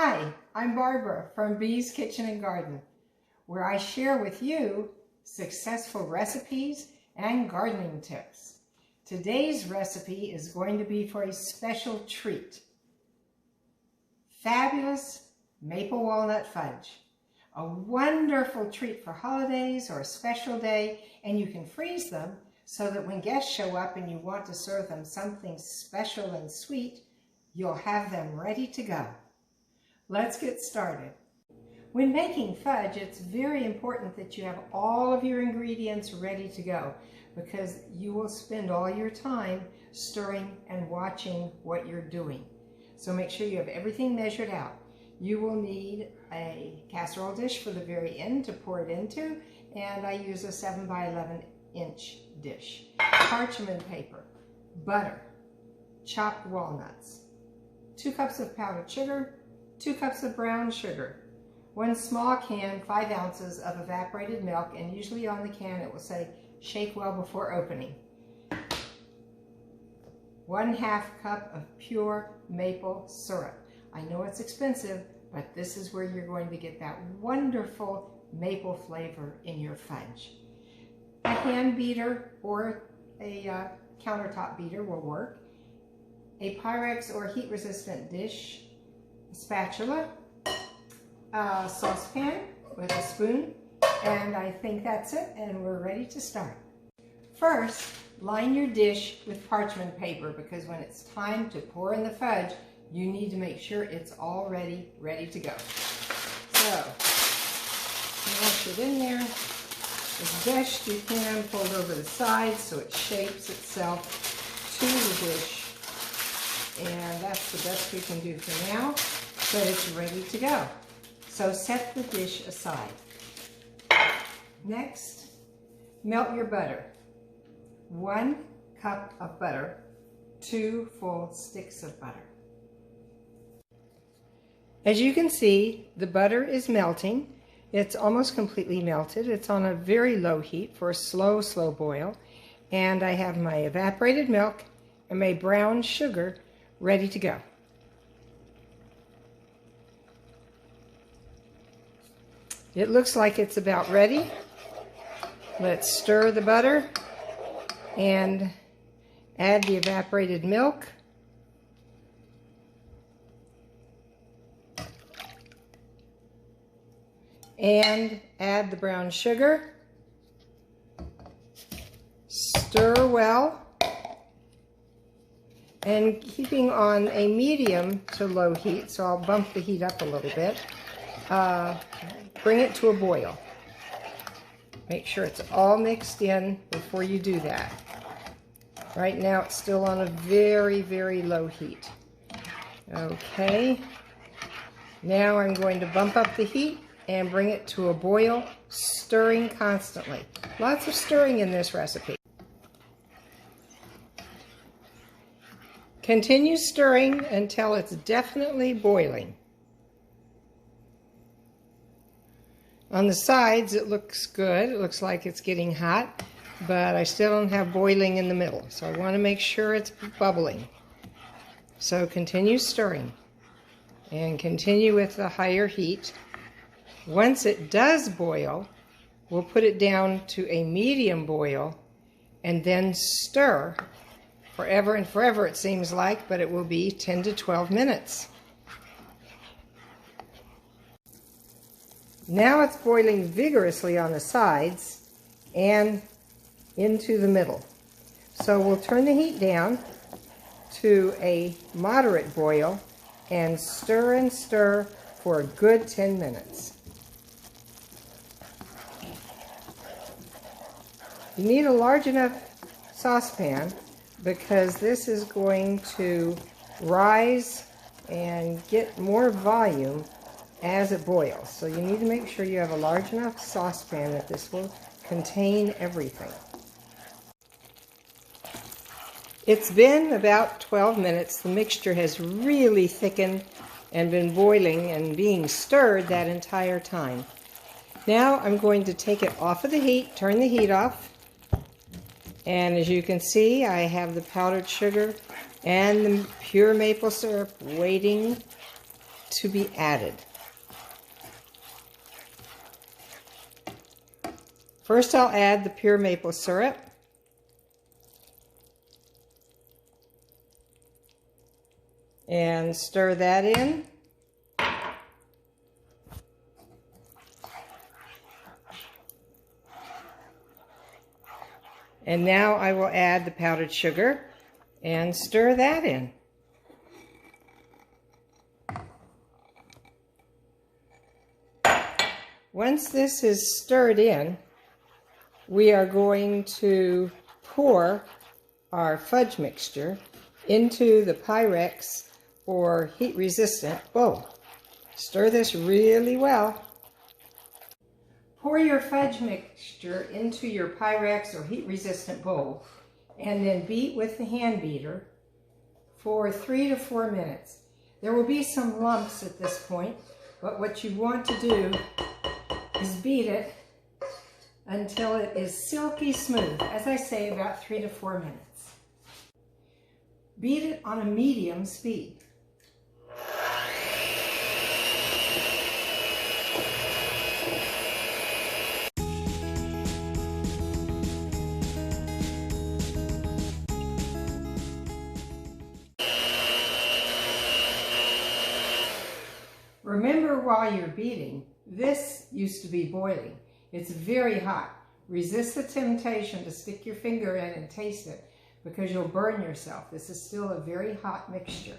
Hi, I'm Barbara from Bee's Kitchen and Garden, where I share with you successful recipes and gardening tips. Today's recipe is going to be for a special treat. Fabulous maple walnut fudge. A wonderful treat for holidays or a special day, and you can freeze them so that when guests show up and you want to serve them something special and sweet, you'll have them ready to go. Let's get started. When making fudge, it's very important that you have all of your ingredients ready to go because you will spend all your time stirring and watching what you're doing. So make sure you have everything measured out. You will need a casserole dish for the very end to pour it into, and I use a 7 by 11 inch dish. Parchment paper, butter, chopped walnuts, 2 cups of powdered sugar, 2 cups of brown sugar, 1 small can, 5 ounces of evaporated milk, and usually on the can it will say, shake well before opening. 1/2 cup of pure maple syrup. I know it's expensive, but this is where you're going to get that wonderful maple flavor in your fudge. A hand beater or a countertop beater will work. A Pyrex or heat-resistant dish, a spatula, a saucepan with a spoon, and I think that's it, and we're ready to start. First, line your dish with parchment paper because when it's time to pour in the fudge, you need to make sure it's already ready to go. So, wash it in there. As best you can, fold over the sides so it shapes itself to the dish. And that's the best we can do for now, but it's ready to go. So set the dish aside. Next, melt your butter. 1 cup of butter, 2 full sticks of butter. As you can see, the butter is melting. It's almost completely melted. It's on a very low heat for a slow boil. And I have my evaporated milk and my brown sugar ready to go. It looks like it's about ready. Let's stir the butter and add the evaporated milk. And add the brown sugar. Stir well. And keeping on a medium to low heat, so I'll bump the heat up a little bit, bring it to a boil. Make sure it's all mixed in before you do that. Right now it's still on a very low heat. Okay, now I'm going to bump up the heat and bring it to a boil, stirring constantly. Lots of stirring in this recipe. Continue stirring until it's definitely boiling. On the sides it looks good. It looks like it's getting hot, but I still don't have boiling in the middle, so I want to make sure it's bubbling. So continue stirring and continue with the higher heat. Once it does boil, we'll put it down to a medium boil and then stir forever and forever, it seems like, but it will be 10 to 12 minutes. Now it's boiling vigorously on the sides and into the middle. So we'll turn the heat down to a moderate boil and stir for a good 10 minutes. You need a large enough saucepan because this is going to rise and get more volume as it boils. So you need to make sure you have a large enough saucepan that this will contain everything. It's been about 12 minutes. The mixture has really thickened and been boiling and being stirred that entire time. Now I'm going to take it off of the heat, turn the heat off, and as you can see, I have the powdered sugar and the pure maple syrup waiting to be added. First, I'll add the pure maple syrup. And stir that in. And now I will add the powdered sugar and stir that in. Once this is stirred in, we are going to pour our fudge mixture into the Pyrex or heat-resistant bowl. Stir this really well. Pour your fudge mixture into your Pyrex or heat-resistant bowl and then beat with the hand beater for 3 to 4 minutes. There will be some lumps at this point, but what you want to do is beat it until it is silky smooth. As I say, about 3 to 4 minutes. Beat it on a medium speed. Remember, while you're beating, this used to be boiling. It's very hot. Resist the temptation to stick your finger in and taste it because you'll burn yourself. This is still a very hot mixture.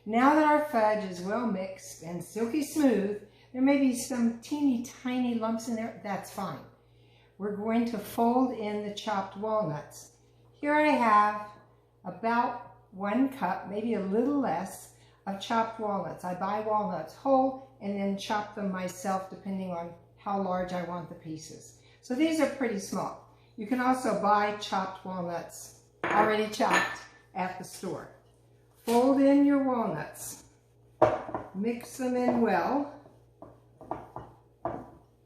Now that our fudge is well mixed and silky smooth, there may be some teeny tiny lumps in there. That's fine. We're going to fold in the chopped walnuts. Here I have about 1 cup, maybe a little less, of chopped walnuts. I buy walnuts whole and then chop them myself depending on how large I want the pieces. So these are pretty small. You can also buy chopped walnuts already chopped at the store. Fold in your walnuts. Mix them in well.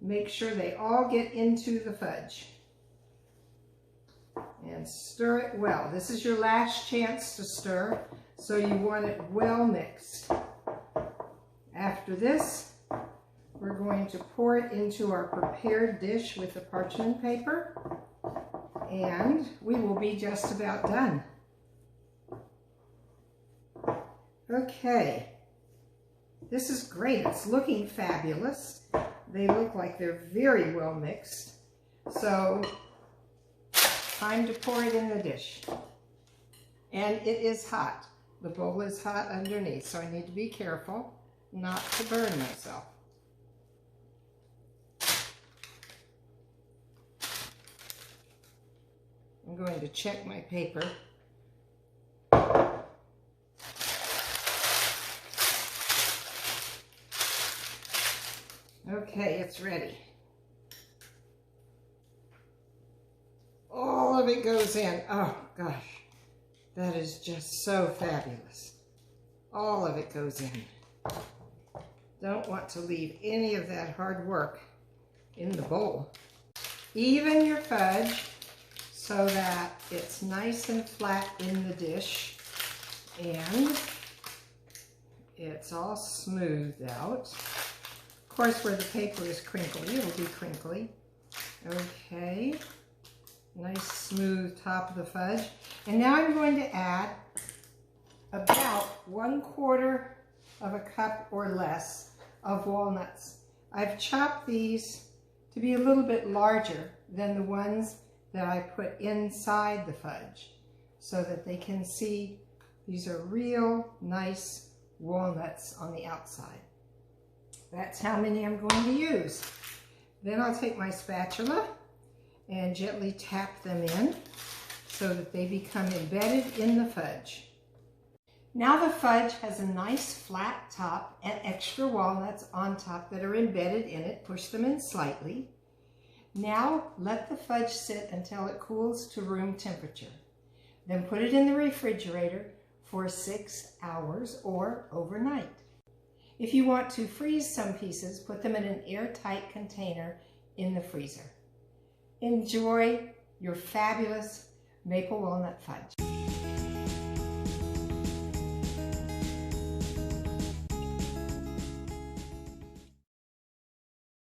Make sure they all get into the fudge. And stir it well. This is your last chance to stir, so you want it well mixed. After this, we're going to pour it into our prepared dish with the parchment paper, and we will be just about done. Okay, this is great. It's looking fabulous. They look like they're very well mixed. So, time to pour it in the dish. And it is hot. The bowl is hot underneath, so I need to be careful not to burn myself. I'm going to check my paper. Okay, it's ready. All of it goes in. Oh gosh, that is just so fabulous. All of it goes in. Don't want to leave any of that hard work in the bowl. Even your fudge so that it's nice and flat in the dish and it's all smoothed out. Of course, where the paper is crinkly, it'll be crinkly. Okay. Nice smooth top of the fudge. And now I'm going to add about 1/4 of a cup or less of walnuts. I've chopped these to be a little bit larger than the ones that I put inside the fudge so that they can see these are real nice walnuts on the outside. That's how many I'm going to use. Then I'll take my spatula and gently tap them in so that they become embedded in the fudge. Now the fudge has a nice flat top and extra walnuts on top that are embedded in it. Push them in slightly. Now let the fudge sit until it cools to room temperature. Then put it in the refrigerator for 6 hours or overnight. If you want to freeze some pieces, put them in an airtight container in the freezer. Enjoy your fabulous maple walnut fudge.